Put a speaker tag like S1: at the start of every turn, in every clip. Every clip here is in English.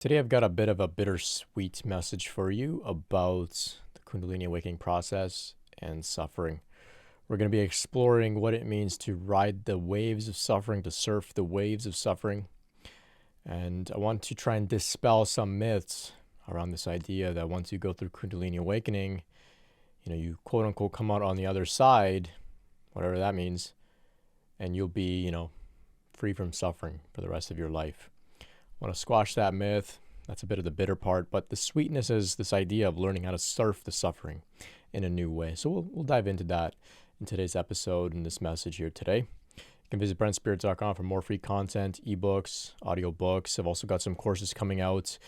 S1: Today, I've got a bit of a bittersweet message for you about the Kundalini awakening process and suffering. We're going to be exploring what it means to ride the waves of suffering, to surf the waves of suffering. And I want to try and dispel some myths around this idea that once you go through Kundalini awakening, you quote unquote come out on the other side, whatever that means, and you'll be, free from suffering for the rest of your life. I want to squash that myth. That's a bit of the bitter part, but the sweetness is this idea of learning how to surf the suffering in a new way. So we'll dive into that in today's episode and this message here today. You can visit brentspirit.com for more free content, ebooks, audiobooks. I've also got some courses coming out,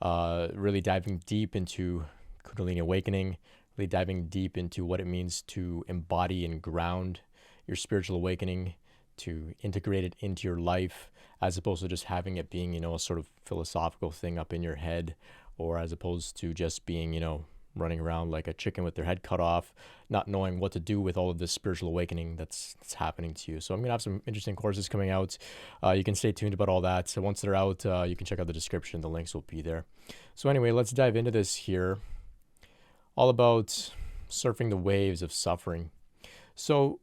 S1: really diving deep into Kundalini awakening, really diving deep into what it means to embody and ground your spiritual awakening, to integrate it into your life, as opposed to just having it being, a sort of philosophical thing up in your head, or as opposed to just being, running around like a chicken with their head cut off, not knowing what to do with all of this spiritual awakening that's happening to you. So I'm going to have some interesting courses coming out. You can stay tuned about all that. So once they're out, you can check out the description. The links will be there. So anyway, let's dive into this here. All about surfing the waves of suffering. So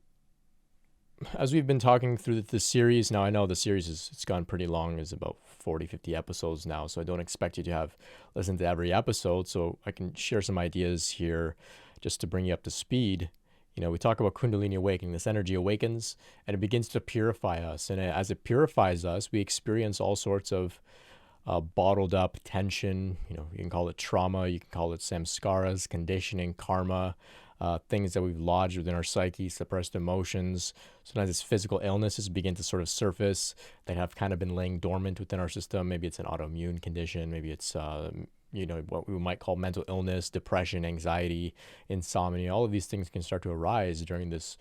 S1: as we've been talking through the series, now I know the series it's gone pretty long. It's about 40, 50 episodes now, so I don't expect you to have listened to every episode, so I can share some ideas here just to bring you up to speed. We talk about Kundalini awakening. This energy awakens, and it begins to purify us, and as it purifies us, we experience all sorts of bottled up tension. You can call it trauma, you can call it samskaras, conditioning, karma, things that we've lodged within our psyche, suppressed emotions. Sometimes it's physical illnesses begin to sort of surface that have kind of been laying dormant within our system. Maybe it's an autoimmune condition. Maybe it's, what we might call mental illness, depression, anxiety, insomnia. All of these things can start to arise during this,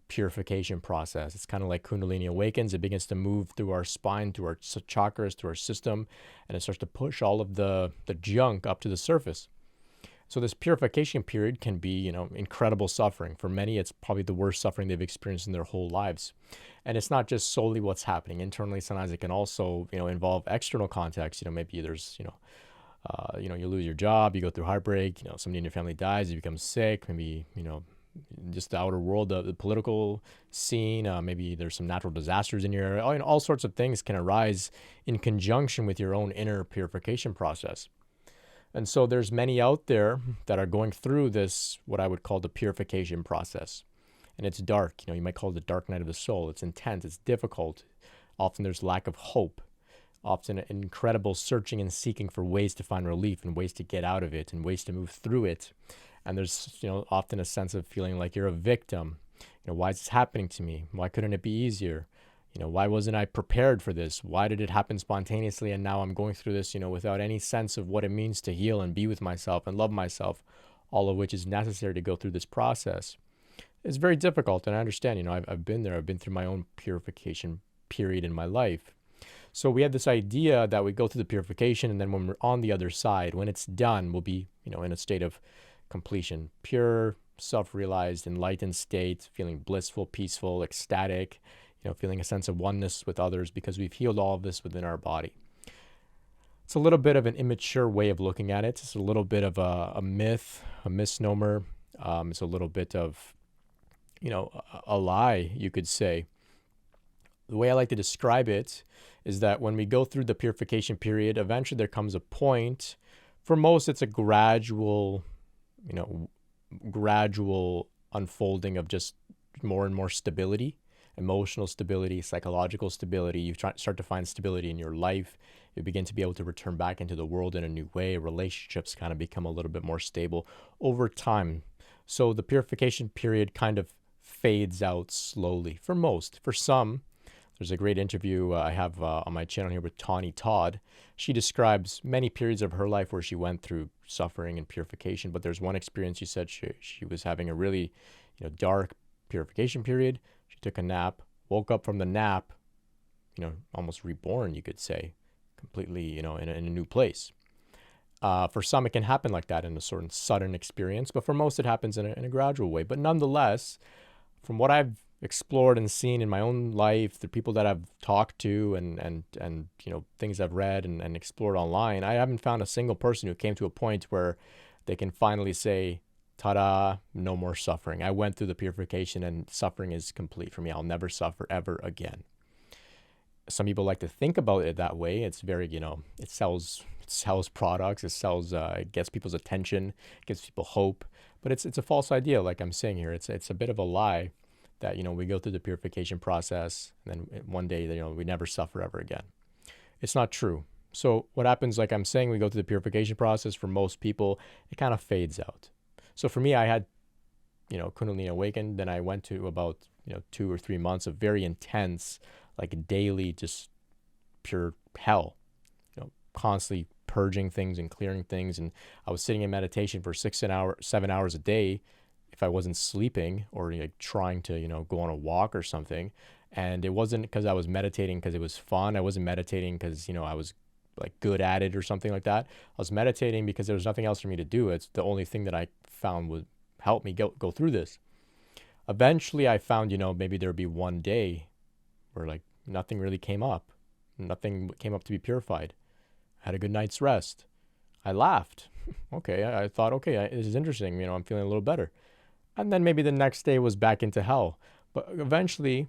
S1: purification process. It's kind of like Kundalini awakens. It begins to move through our spine, through our chakras, through our system, and it starts to push all of the junk up to the surface. So this purification period can be, incredible suffering. For many, it's probably the worst suffering they've experienced in their whole lives. And it's not just solely what's happening internally. Sometimes it can also, involve external context. Maybe there's, you lose your job, you go through heartbreak, somebody in your family dies, you become sick, maybe, just the outer world, the political scene, maybe there's some natural disasters in your area. All sorts of things can arise in conjunction with your own inner purification process. And so there's many out there that are going through this, what I would call the purification process. And it's dark, you might call it the dark night of the soul. It's intense, it's difficult. Often there's lack of hope, often an incredible searching and seeking for ways to find relief and ways to get out of it and ways to move through it. And there's, often a sense of feeling like you're a victim. Why is this happening to me? Why couldn't it be easier? Why wasn't I prepared for this? Why did it happen spontaneously? And now I'm going through this, without any sense of what it means to heal and be with myself and love myself, all of which is necessary to go through this process. It's very difficult. And I understand, I've been there. I've been through my own purification period in my life. So we have this idea that we go through the purification, and then when we're on the other side, when it's done, we'll be, in a state of completion, pure, self-realized, enlightened state, feeling blissful, peaceful, ecstatic, feeling a sense of oneness with others because we've healed all of this within our body. It's a little bit of an immature way of looking at it. It's a little bit of a myth, a misnomer. It's a little bit of, a lie, you could say. The way I like to describe it is that when we go through the purification period, eventually there comes a point. For most, it's a gradual unfolding of just more and more stability. Emotional stability, psychological stability. You start to find stability in your life. You begin to be able to return back into the world in a new way. Relationships kind of become a little bit more stable over time. So the purification period kind of fades out slowly for most. For some, there's a great interview I have on my channel here with Tawny Todd. She describes many periods of her life where she went through suffering and purification, but there's one experience she said she was having a really dark purification period. She took a nap, woke up from the nap, almost reborn, you could say, completely, in a new place. For some, it can happen like that in a sort of sudden experience, but for most, it happens in a gradual way. But nonetheless, from what I've explored and seen in my own life, the people that I've talked to and things I've read and explored online, I haven't found a single person who came to a point where they can finally say, ta-da, no more suffering. I went through the purification and suffering is complete for me. I'll never suffer ever again. Some people like to think about it that way. It's very, it sells products, it gets people's attention, it gives people hope, but it's a false idea. Like I'm saying here, it's a bit of a lie that, we go through the purification process and then one day, we never suffer ever again. It's not true. So what happens, like I'm saying, we go through the purification process. For most people, it kind of fades out. So for me, I had, Kundalini awakened. Then I went to about, 2 or 3 months of very intense, like daily, just pure hell, constantly purging things and clearing things. And I was sitting in meditation for 7 hours a day if I wasn't sleeping or trying to, go on a walk or something. And it wasn't because I was meditating because it was fun. I wasn't meditating because, I was like good at it or something like that. I was meditating because there was nothing else for me to do. It's the only thing that I found would help me go through this. Eventually I found, maybe there'd be one day where like nothing really came up. Nothing came up to be purified. I had a good night's rest. I laughed. Okay, I thought, okay, this is interesting. I'm feeling a little better. And then maybe the next day was back into hell. But eventually,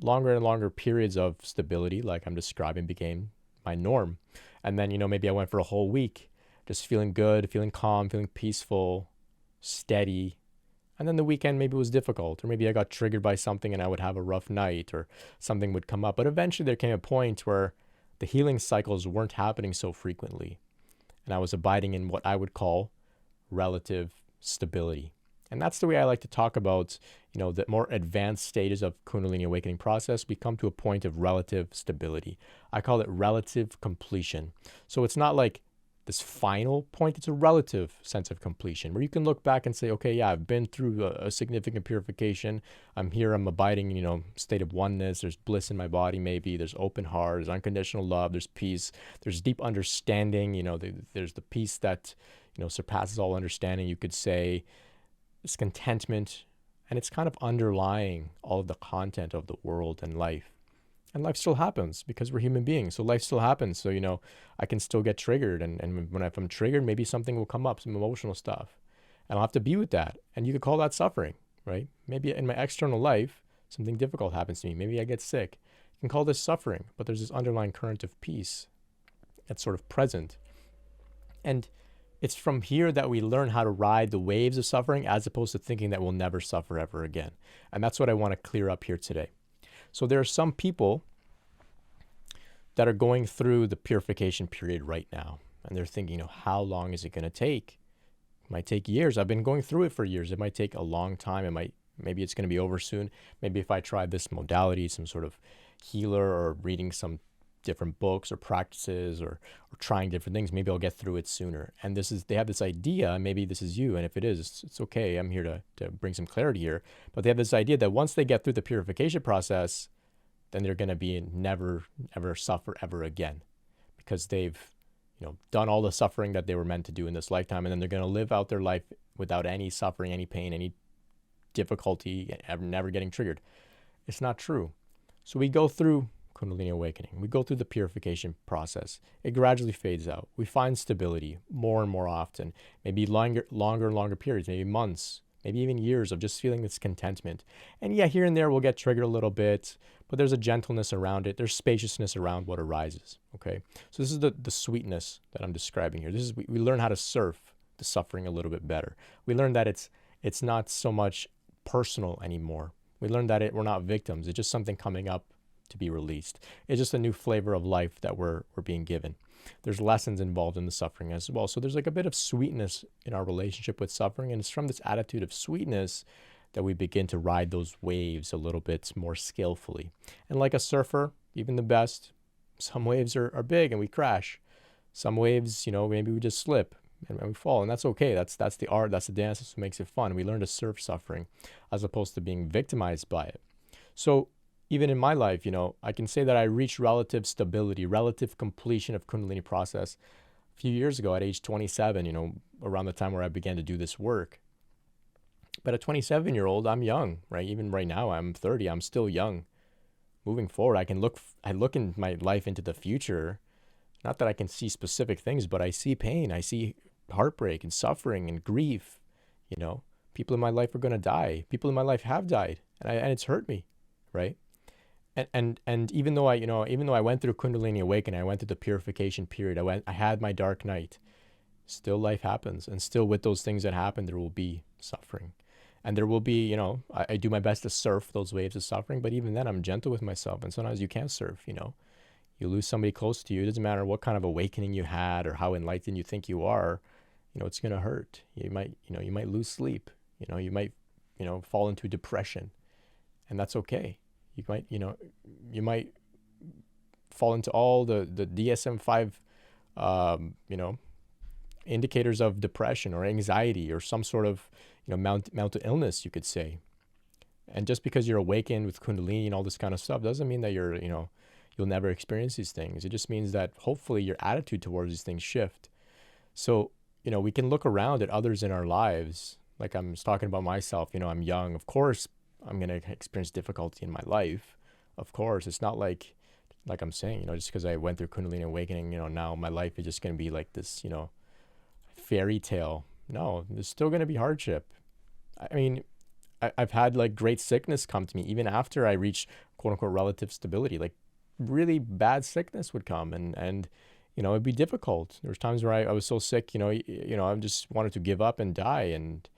S1: longer and longer periods of stability, like I'm describing, became my norm. And then, maybe I went for a whole week, just feeling good, feeling calm, feeling peaceful, steady. And then the weekend maybe was difficult, or maybe I got triggered by something and I would have a rough night or something would come up. But eventually there came a point where the healing cycles weren't happening so frequently. And I was abiding in what I would call relative stability. And that's the way I like to talk about, the more advanced stages of Kundalini awakening process. We come to a point of relative stability. I call it relative completion. So it's not like this final point, it's a relative sense of completion where you can look back and say, okay, yeah, I've been through a significant purification. I'm here, I'm abiding in, state of oneness. There's bliss in my body, maybe. There's open heart, there's unconditional love, there's peace, there's deep understanding, there's the peace that, surpasses all understanding, you could say. It's contentment, and it's kind of underlying all of the content of the world and life. And life still happens because we're human beings. So life still happens. So, I can still get triggered. And if I'm triggered, maybe something will come up, some emotional stuff. And I'll have to be with that. And you could call that suffering, right? Maybe in my external life, something difficult happens to me. Maybe I get sick. You can call this suffering, but there's this underlying current of peace that's sort of present. And it's from here that we learn how to ride the waves of suffering as opposed to thinking that we'll never suffer ever again. And that's what I want to clear up here today. So there are some people that are going through the purification period right now. And they're thinking, how long is it going to take? It might take years. I've been going through it for years. It might take a long time. Maybe it's going to be over soon. Maybe if I try this modality, some sort of healer or reading some different books or practices or trying different things, maybe I'll get through it sooner. And they have this idea, maybe this is you, and if it is, it's okay. I'm here to bring some clarity here. But they have this idea that once they get through the purification process, then they're going to be never, ever suffer ever again because they've, done all the suffering that they were meant to do in this lifetime. And then they're going to live out their life without any suffering, any pain, any difficulty, never getting triggered. It's not true. So we go through Kundalini awakening. We go through the purification process. It gradually fades out. We find stability more and more often, maybe longer and longer periods, maybe months, maybe even years of just feeling this contentment. And yeah, here and there we'll get triggered a little bit, but there's a gentleness around it. There's spaciousness around what arises, okay? So this is the sweetness that I'm describing here. We learn how to surf the suffering a little bit better. We learn that it's not so much personal anymore. We learn that we're not victims. It's just something coming up to be released. It's just a new flavor of life that we're being given. There's lessons involved in the suffering as well. So there's like a bit of sweetness in our relationship with suffering. And it's from this attitude of sweetness that we begin to ride those waves a little bit more skillfully. And like a surfer, even the best, some waves are big and we crash. Some waves, maybe we just slip and we fall. And that's okay. That's the art. That's the dance. That's what makes it fun. We learn to surf suffering as opposed to being victimized by it. So even in my life, I can say that I reached relative stability, relative completion of Kundalini process a few years ago at age 27, around the time where I began to do this work. But a 27-year-old, I'm young, right? Even right now, I'm 30. I'm still young. Moving forward, I look in my life into the future. Not that I can see specific things, but I see pain. I see heartbreak and suffering and grief. You know, people in my life are going to die. People in my life have died, and it's hurt me, right? And even though even though I went through Kundalini awakening, I went through the purification period. I had my dark night. Still life happens, and still with those things that happen, there will be suffering. And there will be, I do my best to surf those waves of suffering, but even then I'm gentle with myself. And sometimes you can't surf, you lose somebody close to you. It doesn't matter what kind of awakening you had or how enlightened you think you are, it's going to hurt. You might lose sleep, you might, fall into depression, and that's okay. You might fall into all the DSM-5, indicators of depression or anxiety or some sort of, mental illness, you could say. And just because you're awakened with Kundalini and all this kind of stuff doesn't mean that you'll never experience these things. It just means that hopefully your attitude towards these things shift. So, we can look around at others in our lives. Like I'm just talking about myself, I'm young. Of course, I'm going to experience difficulty in my life. Of course, it's not like I'm saying, just because I went through Kundalini awakening, now my life is just going to be like this, fairy tale. No, there's still going to be hardship. I mean, I've had like great sickness come to me even after I reached quote unquote relative stability. Like really bad sickness would come and it'd be difficult. There was times where I was so sick, I just wanted to give up and die, and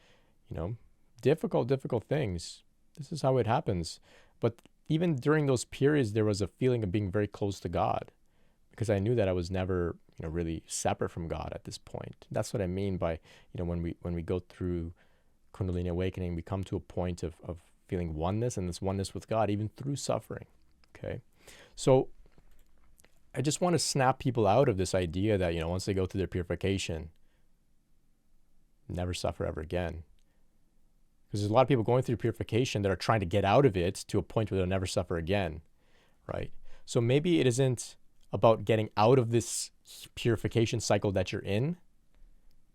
S1: difficult things. This is how it happens. But even during those periods, there was a feeling of being very close to God, because I knew that I was never, really separate from God at this point. That's what I mean by, when we go through Kundalini awakening, we come to a point of feeling oneness, and this oneness with God, even through suffering. Okay. So I just want to snap people out of this idea that, once they go through their purification, never suffer ever again. Because there's a lot of people going through purification that are trying to get out of it to a point where they'll never suffer again, right? So maybe it isn't about getting out of this purification cycle that you're in.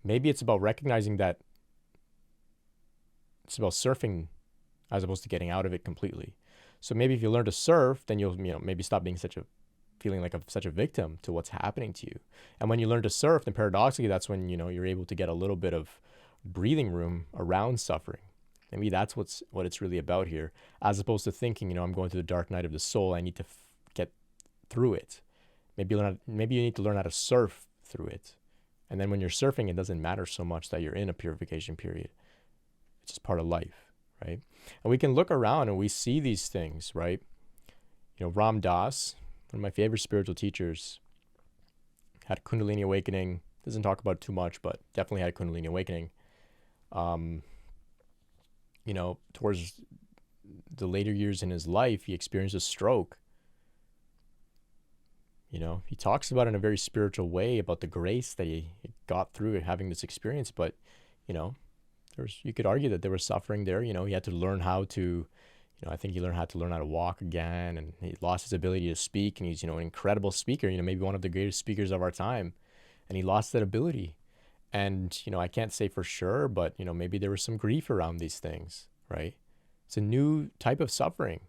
S1: Maybe it's about recognizing that it's about surfing as opposed to getting out of it completely. So maybe if you learn to surf, then you'll maybe stop being feeling like such a victim to what's happening to you. And when you learn to surf, then paradoxically, that's when you're able to get a little bit of breathing room around suffering. Maybe that's what it's really about here, as opposed to thinking, I'm going through the dark night of the soul. I need to get through it. Maybe you need to learn how to surf through it. And then when you're surfing, it doesn't matter so much that you're in a purification period. It's just part of life, right? And we can look around and we see these things, right? Ram Dass, one of my favorite spiritual teachers, had a Kundalini awakening. Doesn't talk about it too much, but definitely had a Kundalini awakening. Towards the later years in his life, he experienced a stroke. He talks about it in a very spiritual way, about the grace that he got through having this experience. But, you could argue that there was suffering there. He had to learn how to, I think he learned how to walk again, and he lost his ability to speak. And he's, an incredible speaker, maybe one of the greatest speakers of our time. And he lost that ability. And, I can't say for sure, but, maybe there was some grief around these things, right? It's a new type of suffering,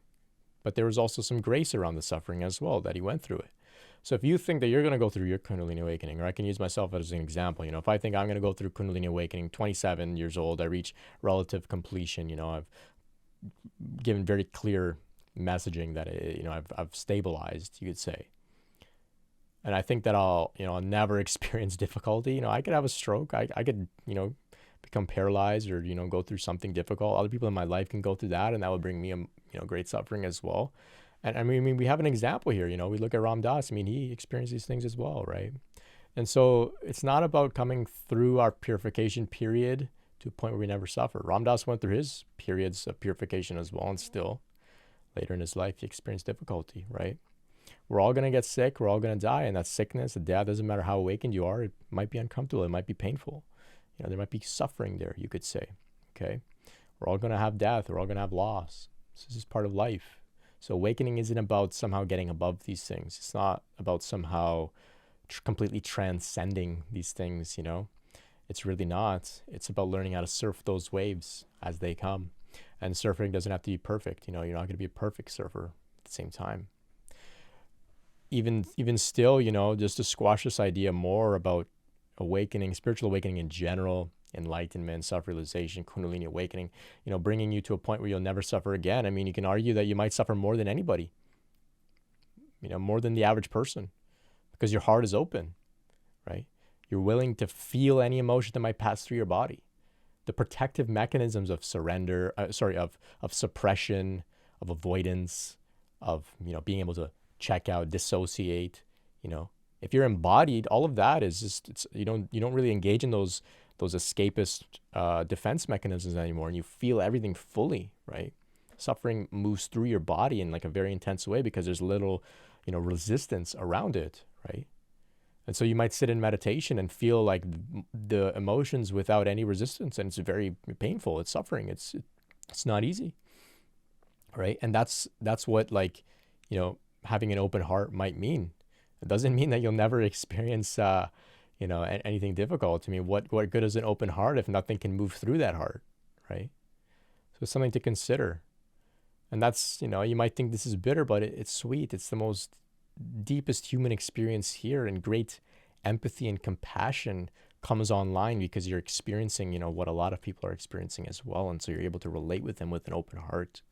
S1: but there was also some grace around the suffering as well that he went through it. So if you think that you're going to go through your Kundalini awakening, or I can use myself as an example, if I think I'm going to go through Kundalini awakening, 27 years old, I reach relative completion, I've given very clear messaging that, I've stabilized, you could say. And I think that I'll never experience difficulty. I could have a stroke. I could, become paralyzed or, go through something difficult. Other people in my life can go through that, and that would bring me, great suffering as well. And I mean, we have an example here, we look at Ram Dass. He experienced these things as well, right? And so it's not about coming through our purification period to a point where we never suffer. Ram Dass went through his periods of purification as well, and still later in his life, he experienced difficulty, right? We're all going to get sick. We're all going to die. And that sickness, the death, doesn't matter how awakened you are. It might be uncomfortable. It might be painful. There might be suffering there, you could say, okay? We're all going to have death. We're all going to have loss. This is part of life. So awakening isn't about somehow getting above these things. It's not about somehow completely transcending these things, It's really not. It's about learning how to surf those waves as they come. And surfing doesn't have to be perfect. You're not going to be a perfect surfer at the same time. Even still, just to squash this idea more about awakening, spiritual awakening in general, enlightenment, self-realization, Kundalini awakening, bringing you to a point where you'll never suffer again. I mean, you can argue that you might suffer more than anybody, more than the average person, because your heart is open, right? You're willing to feel any emotion that might pass through your body. The protective mechanisms of surrender, of suppression, of avoidance, of, being able to check out, dissociate, if you're embodied, all of that is just, you don't really engage in those escapist defense mechanisms anymore, and you feel everything fully, right? Suffering moves through your body in like a very intense way because there's little, resistance around it, right? And so you might sit in meditation and feel like the emotions without any resistance, and it's very painful. It's suffering. It's not easy, right? And that's what, like, having an open heart might mean. It doesn't mean that you'll never experience, anything difficult. I mean, what good is an open heart if nothing can move through that heart, right? So it's something to consider. And that's, you might think this is bitter, but it's sweet. It's the most deepest human experience here, and great empathy and compassion comes online because you're experiencing, what a lot of people are experiencing as well. And so you're able to relate with them with an open heart.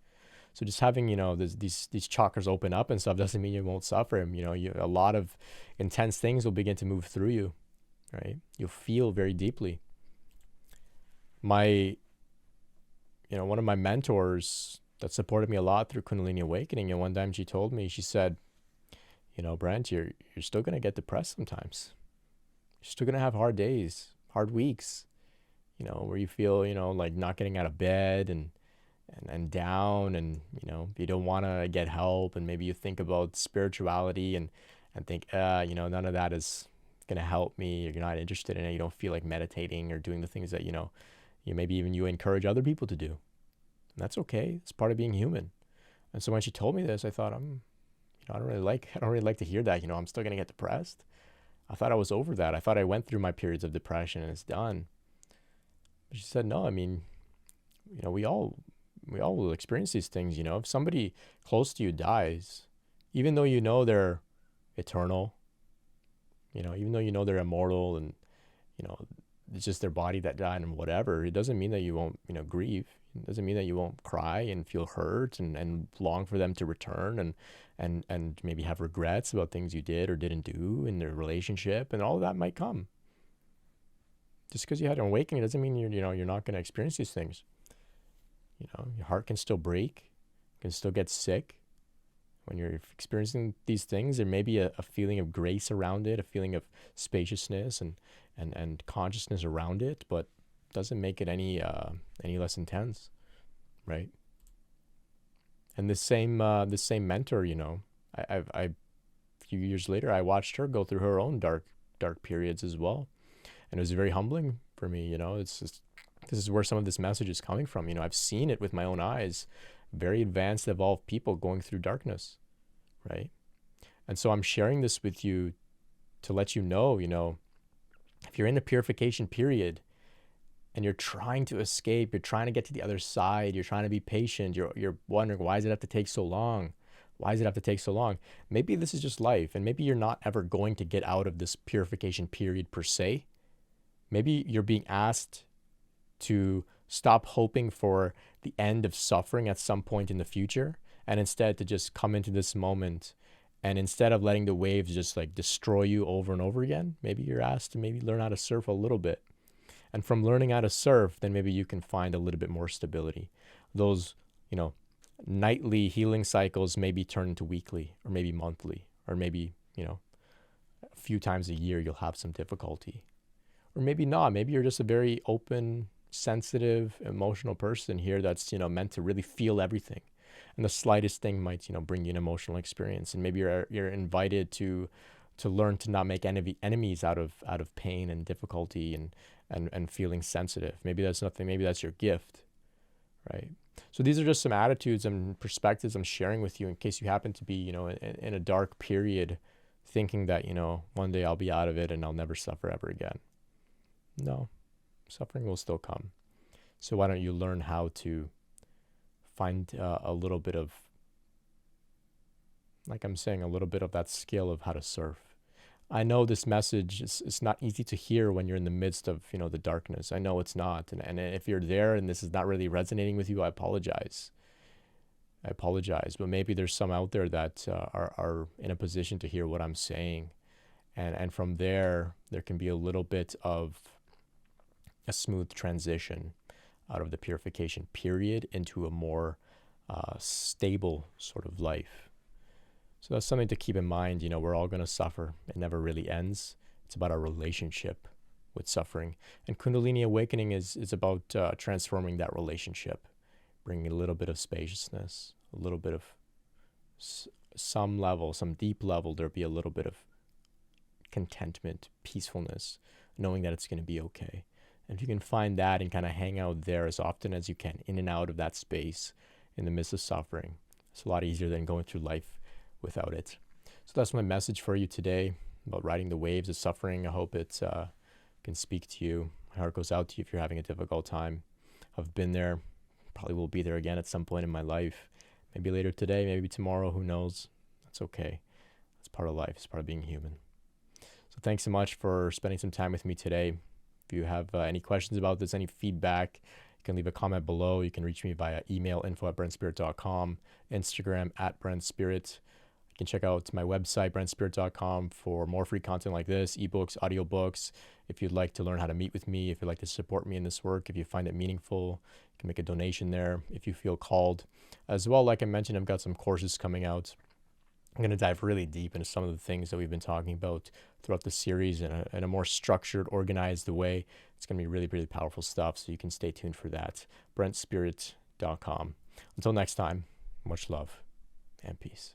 S1: So just having, these chakras open up and stuff doesn't mean you won't suffer. A lot of intense things will begin to move through you, right? You'll feel very deeply. One of my mentors that supported me a lot through Kundalini awakening, and one time she told me, she said, Brent, you're still going to get depressed sometimes. You're still going to have hard days, hard weeks, where you feel, like not getting out of bed and down, and, you don't want to get help. And maybe you think about spirituality and think, none of that is going to help me. You're not interested in it. You don't feel like meditating or doing the things that, maybe even you encourage other people to do. And that's okay. It's part of being human. And so when she told me this, I thought, I don't really like to hear that, I'm still going to get depressed. I thought I was over that. I thought I went through my periods of depression and it's done. But she said, no, I mean, we all will experience these things. If somebody close to you dies, even though they're eternal, even though they're immortal, and, it's just their body that died and whatever, it doesn't mean that you won't, grieve. It doesn't mean that you won't cry and feel hurt and long for them to return and maybe have regrets about things you did or didn't do in their relationship, and all of that might come. Just because you had an awakening doesn't mean you're not going to experience these things. Your heart can still break, can still get sick. When you're experiencing these things, there may be a feeling of grace around it, a feeling of spaciousness and consciousness around it, but doesn't make it any less intense, right? And this same mentor, I a few years later, I watched her go through her own dark periods as well, and it was very humbling for me. It's just, this is where some of this message is coming from. I've seen it with my own eyes, very advanced, evolved people going through darkness, right? And so I'm sharing this with you to let you know, if you're in a purification period and you're trying to escape, you're trying to get to the other side, you're trying to be patient, you're wondering, why does it have to take so long? Why does it have to take so long? Maybe this is just life, and maybe you're not ever going to get out of this purification period per se. Maybe you're being asked to stop hoping for the end of suffering at some point in the future, and instead to just come into this moment, and instead of letting the waves just like destroy you over and over again, maybe you're asked to maybe learn how to surf a little bit. And from learning how to surf, then maybe you can find a little bit more stability. Those, nightly healing cycles may be turned into weekly, or maybe monthly, or maybe, a few times a year you'll have some difficulty. Or maybe not. Maybe you're just a very open, sensitive, emotional person here that's, meant to really feel everything. And the slightest thing might, bring you an emotional experience. And maybe you're invited to learn to not make enemies out of pain and difficulty and feeling sensitive. Maybe that's nothing. Maybe that's your gift, right? So these are just some attitudes and perspectives I'm sharing with you in case you happen to be, in a dark period, thinking that, one day I'll be out of it and I'll never suffer ever again. No, Suffering will still come. So why don't you learn how to find a little bit of, like I'm saying, a little bit of that skill of how to surf. I know this message is not easy to hear when you're in the midst of, the darkness. I know it's not. And if you're there and this is not really resonating with you, I apologize. But maybe there's some out there that are in a position to hear what I'm saying. And from there can be a little bit of a smooth transition out of the purification period into a more stable sort of life. So that's something to keep in mind. We're all going to suffer. It never really ends. It's about our relationship with suffering. And Kundalini awakening is about transforming that relationship, bringing a little bit of spaciousness, a little bit of some deep level, there'll be a little bit of contentment, peacefulness, knowing that it's going to be okay. And if you can find that and kind of hang out there as often as you can, in and out of that space in the midst of suffering, it's a lot easier than going through life without it. So that's my message for you today about riding the waves of suffering. I hope it can speak to you. My heart goes out to you if you're having a difficult time. I've been there, probably will be there again at some point in my life. Maybe later today, maybe tomorrow, who knows? That's okay. It's part of life. It's part of being human. So thanks so much for spending some time with me today. If you have any questions about this, any feedback, you can leave a comment below. You can reach me via email, info@brentspirit.com, Instagram @brentspirit. You can check out my website, brentspirit.com, for more free content like this, ebooks, audiobooks. If you'd like to learn how to meet with me, if you'd like to support me in this work, if you find it meaningful, you can make a donation there if you feel called. As well, like I mentioned, I've got some courses coming out. I'm going to dive really deep into some of the things that we've been talking about throughout the series in a more structured, organized way. It's going to be really, really powerful stuff, so you can stay tuned for that. brentspirit.com. Until next time, much love and peace.